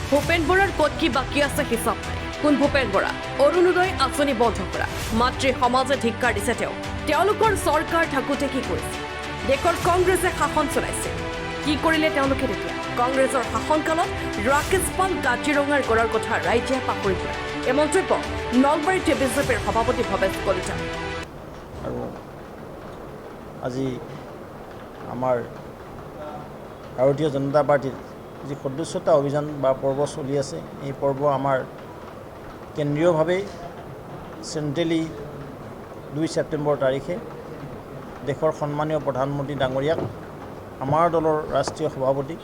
ভূপেন বৰাৰ ক'ত কি বাকী আছে হিচাপ নাই। কোন ভূপেন বৰা? অৰুণোদয় আঁচনি বন্ধ কৰা, মাতৃ সমাজে ধিক্কাৰ দিছে তেওঁলোকৰ চৰকাৰ থাকোঁতে কি কৰিছে? দেশৰ কংগ্ৰেছে শাসন চলাইছে, কি কৰিলে তেওঁলোকে তেতিয়া? কংগ্ৰেছৰ শাসনকালত ৰাকেশ পাল কাজিৰঙাৰ গড়ৰ কথা ৰাইজে পাহৰি যোৱা। এই মন্তব্য নলবাৰীত বিজেপিৰ সভাপতি ভৱেশ কলিতা। আৰু আজি আমাৰ ভাৰতীয় জনতা পাৰ্টিৰ যি সদস্যতা অভিযান বা পৰ্ব চলি আছে, এই পৰ্ব আমাৰ কেন্দ্ৰীয়ভাৱে চেণ্ট্ৰেলি 2 ছেপ্টেম্বৰ তাৰিখে দেশৰ সন্মানীয় প্ৰধানমন্ত্ৰী ডাঙৰীয়াক আমাৰ দলৰ ৰাষ্ট্ৰীয় সভাপতি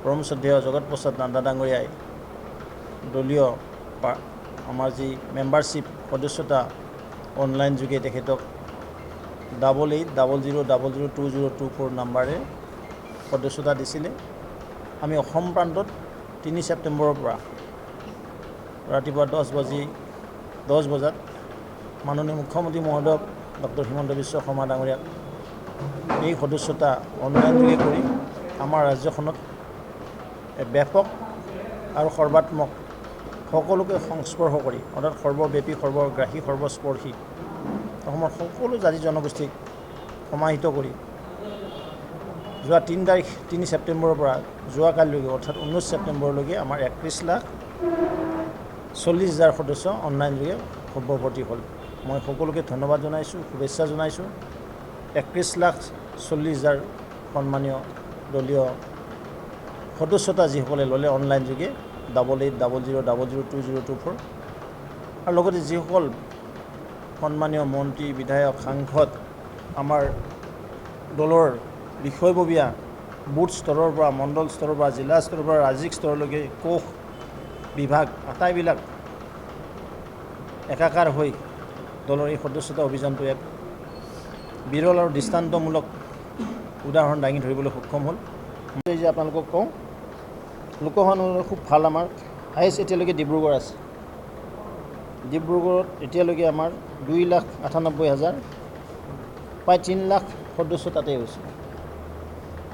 পৰম শ্ৰদ্ধেয় জগত প্ৰসাদ নাড্ডা ডাঙৰীয়াই দলীয় আমাৰ যি মেম্বাৰশ্বিপ সদস্যতা অনলাইন যোগে তেখেতক 8800002024 নাম্বাৰে সদস্যতা দিছিলে। আমি অসম প্ৰান্তত 3 ছেপ্টেম্বৰৰ পৰা ৰাতিপুৱা 10 বজাত মাননীয় মুখ্যমন্ত্ৰী মহোদয় ডক্টৰ হিমন্ত বিশ্ব শৰ্মা ডাঙৰীয়াক এই সদস্যতা অনলাইন যোগে কৰি আমাৰ ৰাজ্যখনত ব্যাপক আৰু সৰ্বাত্মক সকলোকে সংস্পৰ্শ কৰি, অৰ্থাৎ সৰ্বব্যাপী, সৰ্বগ্ৰাহী, সৰ্বস্পৰ্শী অসমৰ সকলো জাতি জনগোষ্ঠীক সমাহিত কৰি যোৱা 3 ছেপ্টেম্বৰৰ পৰা যোৱাকালিলৈকে অৰ্থাৎ 19 ছেপ্টেম্বৰলৈকে আমাৰ 31,40,000 সদস্য অনলাইন যোগে সৰ্বভৰ্তি হ'ল। মই সকলোকে ধন্যবাদ জনাইছোঁ, শুভেচ্ছা জনাইছোঁ। 31,40,000 সন্মানীয় দলীয় সদস্যতা যিসকলে ল'লে অনলাইন যোগে 8800002024 আৰু লগতে যিসকল সন্মানীয় মন্ত্ৰী, বিধায়ক, সাংসদ আমাৰ দলৰ বিষয়ববীয়া বুথ স্তৰৰ পৰা, মণ্ডল স্তৰৰ পৰা, জিলা স্তৰৰ পৰা, ৰাজ্যিক স্তৰলৈকে কোষ বিভাগ আটাইবিলাক একাকাৰ হৈ দলৰ এই সদস্যতা অভিযানটো এক বিৰল আৰু দৃষ্টান্তমূলক উদাহৰণ দাঙি ধৰিবলৈ সক্ষম হ'ল। মই যে আপোনালোকক কওঁ, লোকসভা খুব ভাল। আমাৰ হায়েষ্ট এতিয়ালৈকে ডিব্ৰুগড় আছে। ডিব্ৰুগড়ত এতিয়ালৈকে আমাৰ 2,98,000, প্ৰায় 3 লাখ সদস্য তাতে হৈছে।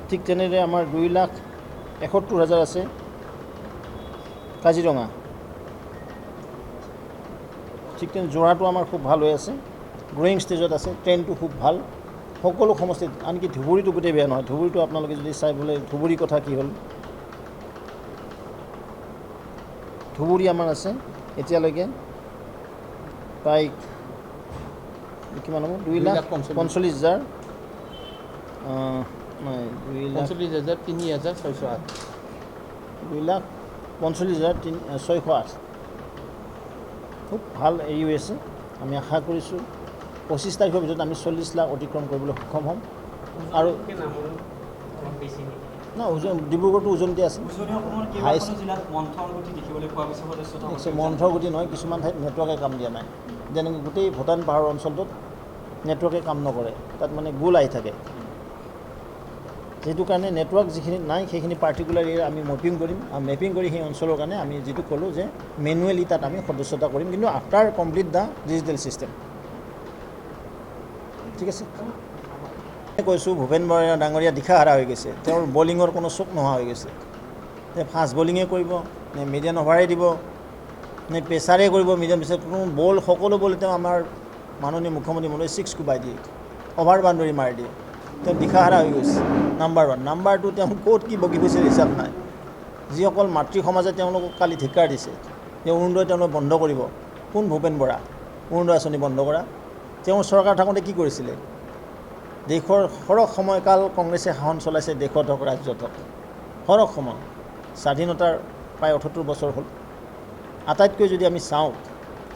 ঠিক তেনেদৰে আমাৰ 2,71,000 আছে কাজিৰঙা। ঠিক তেনে যোৰহাটো আমাৰ খুব ভাল হৈ আছে, গ্ৰয়িং ষ্টেজত আছে। ট্ৰেইনটো খুব ভাল সকলো সমষ্টিত, আনকি ধুবুৰীটো গোটেই বেয়া নহয়। ধুবুৰীটো আপোনালোকে যদি চাই বোলে ধুবুৰী কথা কি হ'ল, ধুবুৰী আমাৰ আছে এতিয়ালৈকে প্ৰায় কিমান হ'ব, 2,45,000, 2,45,000 2,45,608 খুব ভাল এৰি হৈ আছে। আমি আশা কৰিছোঁ 25 তাৰিখৰ ভিতৰত আমি 40 লাখ অতিক্ৰম কৰিবলৈ সক্ষম হ'ম। আৰু ডিব্ৰুগড়টো উজনিতে আছে। মন্থৰ গতি নহয়, কিছুমান ঠাইত নেটৱৰ্কে কাম দিয়া নাই। যেনেকৈ গোটেই ভূটান পাহাৰৰ অঞ্চলটোত নেটৱৰ্কে কাম নকৰে, তাত মানে গোল আহি থাকে। সেইটো কাৰণে নেটৱৰ্ক যিখিনি নাই সেইখিনি পাৰ্টিকুলাৰ এৰিয়া আমি মেপিং কৰিম, আৰু মেপিং কৰি সেই অঞ্চলৰ কাৰণে আমি যিটো ক'লোঁ যে মেনুৱেলি তাত আমি সদস্যতা কৰিম, কিন্তু after complete the digital system. ঠিক আছে, কৈছোঁ ভূপেন বৰা ডাঙৰীয়া দিশাহাৰা হৈ গৈছে। তেওঁৰ বলিঙৰ কোনো চোক নোহোৱা হৈ গৈছে। ফাষ্ট বলিঙে কৰিব নে মিডিয়ান অভাৰে দিব নে প্ৰেছাৰে কৰিব, মিডিয়াম প্ৰেছাৰ কোনো বল, সকলো বল তেওঁ আমাৰ মাননীয় মুখ্যমন্ত্ৰী মহোদয় 6 কোবাই দিয়ে, অভাৰ বাউণ্ডেৰী মাৰি দিয়ে। তেওঁ দিশাহাৰা হৈ গৈছে। নাম্বাৰ 1। নাম্বাৰ 2, তেওঁ ক'ত কি বকি গৈছিল হিচাপ নাই। যিসকল মাতৃ সমাজে তেওঁলোকক কালি ধিক্কাৰ দিছে যে অৰুণোদয় তেওঁলোকে বন্ধ কৰিব, কোন ভূপেন বৰা? অৰুণোদয় আঁচনি বন্ধ কৰা। তেওঁৰ চৰকাৰ থাকোঁতে কি কৰিছিলে? দেশৰ সৰহ সময়কাল কংগ্ৰেছে শাসন চলাইছে, দেশত হওক ৰাজ্যত হওক সৰহ সময়। স্বাধীনতাৰ প্ৰায় 78 বছৰ হ'ল। আটাইতকৈ যদি আমি চাওঁ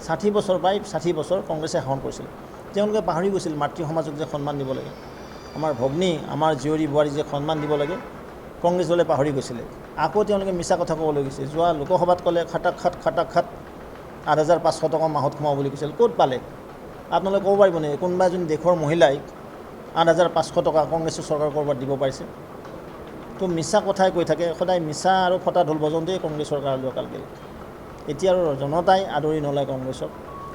60 বছৰ, প্ৰায় 60 বছৰ কংগ্ৰেছে শাসন কৰিছিল। তেওঁলোকে পাহৰি গৈছিল মাতৃ সমাজক যে সন্মান দিব লাগে, আমাৰ ভগ্নী, আমাৰ জীয়ৰী বোৱাৰী যে সন্মান দিব লাগে, কংগ্ৰেছ দলে পাহৰি গৈছিলে। আকৌ তেওঁলোকে মিছা কথা ক'বলৈ গৈছে। যোৱা লোকসভাত ক'লে খাটাক খাট 8,500 টকা মাহত সোমাব বুলি কৈছিল। ক'ত পালে? আপোনালোকে ক'ব পাৰিব নেকি কোনোবা এজনী দেশৰ মহিলাই 8,500 টকা কংগ্ৰেছৰ চৰকাৰ ক'ৰবাত দিব পাৰিছে? তো মিছা কথাই কৈ থাকে সদায়। মিছা আৰু ফটা ঢোল বজাওঁতেই কংগ্ৰেছ চৰকাৰ কাল গ'ল। এতিয়া আৰু জনতাই আদৰি নলয় কংগ্ৰেছক,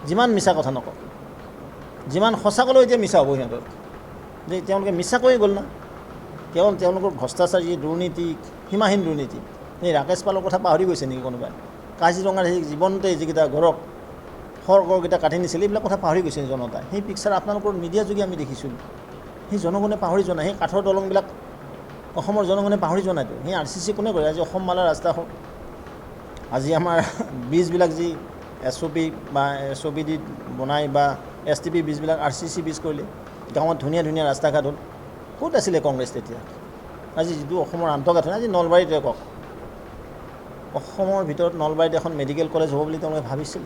যিমান মিছা কথা নকওঁ। যিমান সঁচা ক'লেও এতিয়া মিছা হ'ব সিহঁতৰ, যে তেওঁলোকে মিছা কৈয়ে গ'ল না। কেৱল তেওঁলোকৰ ভ্ৰষ্টাচাৰী, দুৰ্নীতি, সীমাহীন দুৰ্নীতি। এই ৰাকেশ পালৰ কথা পাহৰি গৈছে নেকি কোনোবাই? কাজিৰঙাৰ সেই জীৱনতে যিকেইটা গড়ক খড়গড়কেইটা কাটি নিছিল এইবিলাক কথা পাহৰি গৈছে জনতাই। সেই পিকচাৰ আপোনালোকৰ মিডিয়া যোগে আমি দেখিছিলোঁ। সেই জনগণে পাহৰি যোৱা নাই। সেই কাঠৰ দলংবিলাক অসমৰ জনগণে পাহৰি যোৱা নাইতো। সেই RCC কোনে কৰে? আজি অসম মালা ৰাস্তা হওক, আজি আমাৰ ব্ৰিজবিলাক যি SOP বা SOP দি বনাই বা STP ব্ৰিজবিলাক RCC ব্ৰিজ কৰিলে, গাঁৱত ধুনীয়া ধুনীয়া ৰাস্তা ঘাট হ'ল। ক'ত আছিলে কংগ্ৰেছ তেতিয়া? আজি যিটো অসমৰ আন্তঃগাঁথনি, আজি নলবাৰীতে কওক, অসমৰ ভিতৰত নলবাৰীত এখন মেডিকেল কলেজ হ'ব বুলি তেওঁলোকে ভাবিছিল?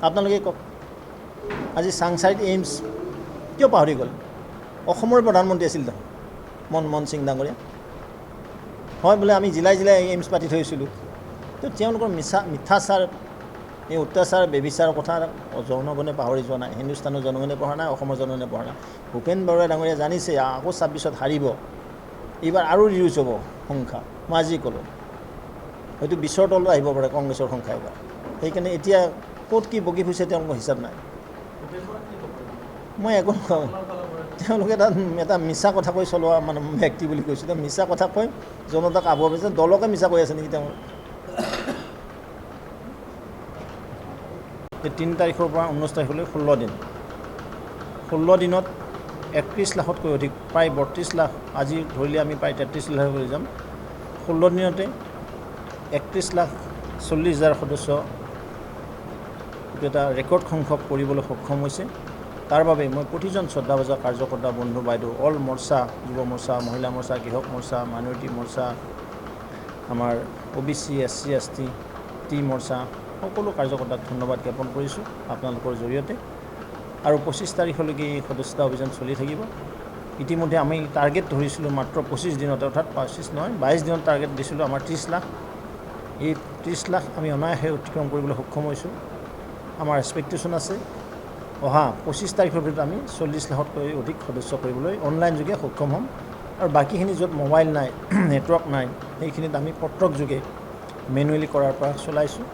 আপোনালোকে কওক। আজি চাংচাইত এইমছ কিয় পাহৰি গ'ল? অসমৰ প্ৰধানমন্ত্ৰী আছিল দেখোন মনমোহন সিং ডাঙৰীয়া। হয় বোলে আমি জিলাই জিলাই এইমছ পাতি থৈছিলোঁ। তো তেওঁলোকৰ মিথ্যাচাৰ, এই অত্যাচাৰ বেবিচাৰৰ কথা জনগণে পাহৰি যোৱা নাই। হিন্দুস্তানৰ জনগণে পঢ়া নাই, অসমৰ জনগণে পঢ়া নাই। ভূপেন বৰা ডাঙৰীয়া জানিছে আকৌ 26ত হাৰিব, এইবাৰ আৰু ৰিডিউচ হ'ব সংখ্যা। মই আজি ক'লোঁ হয়তো 20ৰ তলতো আহিব পাৰে কংগ্ৰেছৰ সংখ্যা এইবাৰ। সেইকাৰণে এতিয়া ক'ত কি বগী ফুৰিছে তেওঁলোকৰ হিচাপ নাই। মই একো নকওঁ, তেওঁলোকে এটা মিছা কথা কৈ চলোৱা মানে ব্যক্তি বুলি কৈছোঁ। তেওঁ মিছা কথা কৈ জনতাক আবহাৱা পাইছে, দলকে মিছা কৈ আছে নেকি তেওঁ? 3 তাৰিখৰ পৰা 19 তাৰিখলৈ 16 দিন। 16 দিনত 31 লাখতকৈ অধিক, প্ৰায় 32 লাখ, আজি ধৰিলে আমি প্ৰায় 33 লাখলৈ যাম। 16 দিনতে 31,40,000 সদস্য এটা ৰেকৰ্ড সংখ্যক কৰিবলৈ সক্ষম হৈছে। তাৰ বাবে মই প্ৰতিজন শ্ৰদ্ধাভাজন কাৰ্যকৰ্তা বন্ধু বাইদেউ, অল মৰ্চা, যুৱ মৰ্চা, মহিলা মৰ্চা, কৃষক মৰ্চা, মাইনৰিটি মৰ্চা, আমাৰ OBC SC ST টি মৰ্চা, সকলো কাৰ্যকৰ্তাক ধন্যবাদ জ্ঞাপন কৰিছোঁ আপোনালোকৰ জৰিয়তে। আৰু 25 তাৰিখলৈকে এই সদস্যতা অভিযান চলি থাকিব। ইতিমধ্যে আমি টাৰ্গেট ধৰিছিলোঁ মাত্ৰ 25 দিনত, অৰ্থাৎ 25 নহয় 22 দিনত টাৰ্গেট দিছিলোঁ আমাৰ 30 লাখ। এই 30 লাখ আমি অনায়াসে অতিক্ৰম কৰিবলৈ সক্ষম হৈছোঁ। আমাৰ এক্সপেক্টেশ্যন আছে অহা 25 তাৰিখৰ ভিতৰত আমি 40 লাখতকৈ অধিক সদস্য কৰিবলৈ অনলাইন যোগে সক্ষম হ'ম। আৰু বাকীখিনি য'ত মোবাইল নাই, নেটৱৰ্ক নাই, সেইখিনিত আমি পত্ৰক যোগে মেনুৱেলি কৰাৰ পৰা চলাইছোঁ।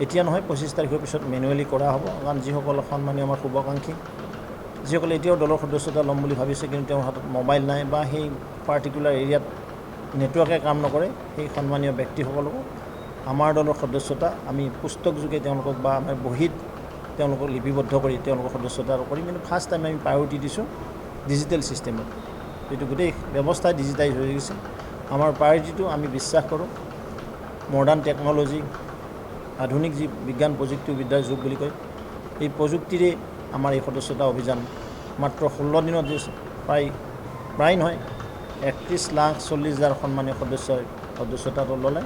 এতিয়া নহয় 25 তাৰিখৰ পিছত মেনুৱেলি কৰা হ'ব। কাৰণ যিসকল সন্মানীয় আমাৰ শুভাকাংক্ষী, যিসকলে এতিয়াও দলৰ সদস্যতা ল'ম বুলি ভাবিছে কিন্তু তেওঁৰ হাতত মোবাইল নাই বা সেই পাৰ্টিকুলাৰ এৰিয়াত নেটৱৰ্কে কাম নকৰে, সেই সন্মানীয় ব্যক্তিসকলকো আমাৰ দলৰ সদস্যতা আমি পুস্তক যোগে তেওঁলোকক বা আমাৰ বহীত তেওঁলোকক লিপিবদ্ধ কৰি তেওঁলোকৰ সদস্যতা কৰিম। কিন্তু ফাৰ্ষ্ট টাইম আমি প্ৰায়ৰিটি দিছোঁ ডিজিটেল ছিষ্টেমত। এইটো গোটেই ব্যৱস্থাই ডিজিটাইজ হৈ গৈছে। আমাৰ প্ৰায়ৰিটিটো আমি বিশ্বাস কৰোঁ মডাৰ্ণ টেকন'লজি, আধুনিক যি বিজ্ঞান প্ৰযুক্তিবিদ্যাৰ যুগ বুলি কয়, এই প্ৰযুক্তিৰে আমাৰ এই সদস্যতা অভিযান মাত্ৰ 16 দিনত যে প্ৰায় নহয় 31,40,000 সন্মানীয় সদস্যই সদস্যতাটো ল'লে।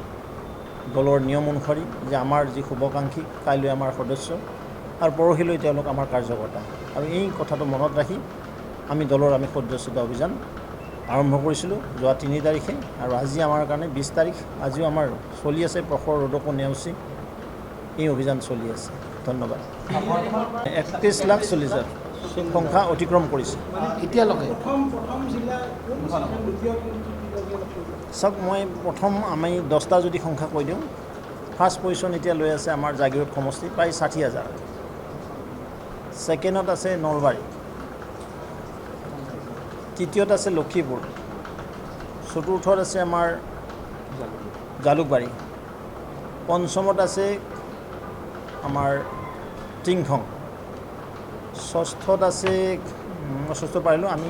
দলৰ নিয়ম অনুসৰি যে আমাৰ যি শুভাকাংক্ষী কাইলৈ আমাৰ সদস্য আৰু পৰহিলৈ তেওঁলোক আমাৰ কাৰ্যকৰ্তা। আৰু এই কথাটো মনত ৰাখি আমি সদস্যতা অভিযান আৰম্ভ কৰিছিলোঁ যোৱা 3 তাৰিখে। আৰু আজি আমাৰ কাৰণে 20 তাৰিখ, আজিও আমাৰ চলি আছে প্ৰখৰ ৰ'দকো নেওচি এই অভিযান চলি আছে। ধন্যবাদ। 31,40,000 সংখ্যা অতিক্ৰম কৰিছে এতিয়ালৈকে। চাওক, মই প্ৰথম আমি 10টা যদি সংখ্যা কৈ দিওঁ, ফাৰ্ষ্ট পজিশ্যন এতিয়া লৈ আছে আমাৰ জাগিৰোড সমষ্টি প্ৰায় 60,000। ছেকেণ্ডত আছে নলবাৰী, তৃতীয়ত আছে লখিমপুৰ, চতুৰ্থত আছে আমাৰ জালুকবাৰী, পঞ্চমত আছে আমাৰ টিংখং, ষষ্ঠত আছে ষষ্ঠ পাৰিলোঁ আমি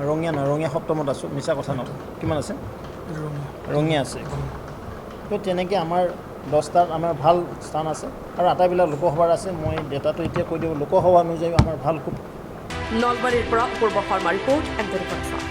ৰঙিয়া সপ্তমত আছোঁ, মিছা কথা নকওঁ। কিমান আছে? ৰঙিয়া আছে। তো তেনেকৈ আমাৰ 10টাত আমাৰ ভাল স্থান আছে আৰু আটাইবিলাক লোকসভাৰ আছে। মই ডেটাটো এতিয়া কৈ দিওঁ, লোকসভা অনুযায়ী আমাৰ ভাল খুব। নলবাৰীৰ পৰা অপূৰ্ব শৰ্মা ৰিপৰ্ট, এম24।